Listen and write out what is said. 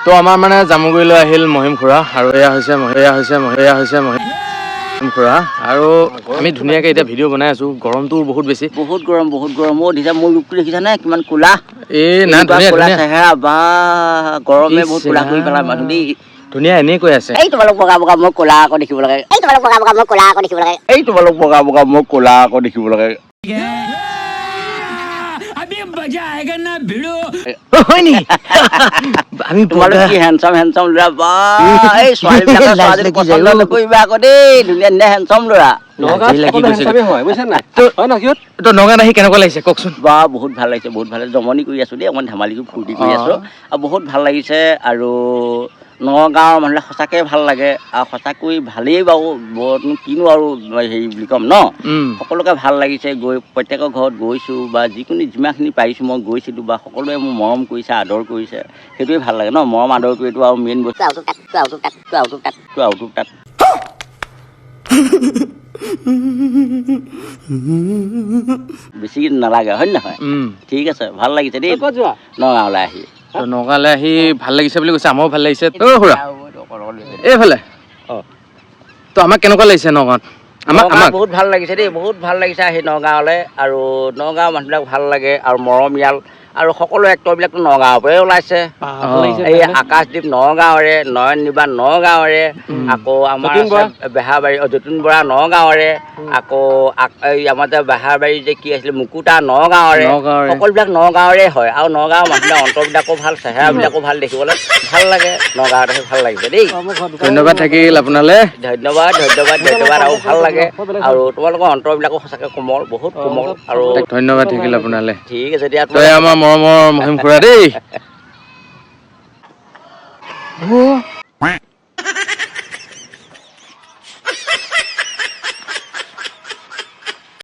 তো আমাৰ মানে জামুগুৰিলৈ আহিল মহিম খুৰা আৰু এয়া হৈছে মহিম খুৰা আৰু আমি ধুনীয়াকৈ এতিয়া ভিডিঅ' বনাই আছোঁ গৰমটো বহুত বেছি বহুত গৰম অ দিছা মোৰ ৰূপটো দেখিছানে কিমান ক'লা এই না ক'লা চেহেৰা বা গৰমে বহুত ক'লা কৰি পেলাই মানুহ দেই ধুনীয়া এনেই কৈ আছে এই তোমালোক বগা বগা মই ক'লা আকৌ দেখিব লাগে এই তোমালোক বগা বগা মই ক'লা আকৌ দেখিব লাগে আমি তোমালোক কি হেণ্ডচাম ল'ৰা বা এই ছোৱালীবিলাকৰ ছোৱালী পচন্দ নকৰিবা আকৌ দেই ধুনীয়া ধুনীয়া হেণ্ডচাম ল'ৰা নগাঁৱত আহি কেনেকুৱা লাগিছে কওকচোন বা বহুত ভাল লাগিছে জমনি কৰি আছোঁ দেই অকণমান ধেমালি কৰি ফূৰ্তি কৰি আছোঁ আৰু বহুত ভাল লাগিছে আৰু নগাঁৱৰ মানুহে সঁচাকৈ ভাল লাগে আৰু সঁচাকৈ ভালেই বাৰু বৰনো কিনো আৰু হেৰি বুলি ক'ম ন সকলোকে ভাল লাগিছে গৈ প্ৰত্যেকৰ ঘৰত গৈছোঁ বা যিকোনো যিমানখিনি পাৰিছোঁ মই গৈছিলোঁ বা সকলোৱে মোক মৰম কৰিছে আদৰ কৰিছে সেইটোৱে ভাল লাগে ন মৰম আদৰ কৰিটো আৰু মেইন বস্তু তাত বেছি নালাগে হয় নহয় ঠিক আছে ভাল লাগিছে দেই নগাঁৱলৈ আহি নগাঁৱলৈ আহি ভাল লাগিছে বুলি কৈছে আমাৰো ভাল লাগিছে খুৰা এইফালে তো আমাক কেনেকুৱা লাগিছে নগাঁৱত আমাক বহুত ভাল লাগিছে দেই বহুত ভাল লাগিছে আহি নগাঁৱলৈ আৰু নগাঁৱৰ মানুহবিলাক ভাল লাগে আৰু মৰমীয়াল আৰু সকলো এক্টৰবিলাকতো নগাঁৱৰ পৰাই ওলাইছে এই আকাশদ্বীপ নগাঁৱৰে নয়ন নিবা নগাঁৱৰে আকৌ আমাৰ বেহাৰবাৰী যতীন বৰা নগাঁৱৰে আকৌ এই আমাৰ যে বেহাৰবাৰী যে কি আছিলে মুকুতা নগাঁৱৰে সকলোবিলাক নগাঁৱৰে হয় আৰু নগাঁৱৰ মানুহবিলাক অন্তৰবিলাকো ভাল চেহেৰাবিলাকো ভাল দেখিবলৈ ভাল লাগে নগাঁৱত আহি ভাল লাগিছে দেই ধন্যবাদ থাকিল আপোনালৈ ধন্যবাদ আৰু ভাল লাগে আৰু তোমালোকৰ অন্তৰবিলাকো সঁচাকৈ কোমল বহুত কোমল আৰু ধন্যবাদ থাকিল আপোনালৈ ঠিক আছে দিয়া তই আমাৰ মৰমৰ মহিম খুৰা দেই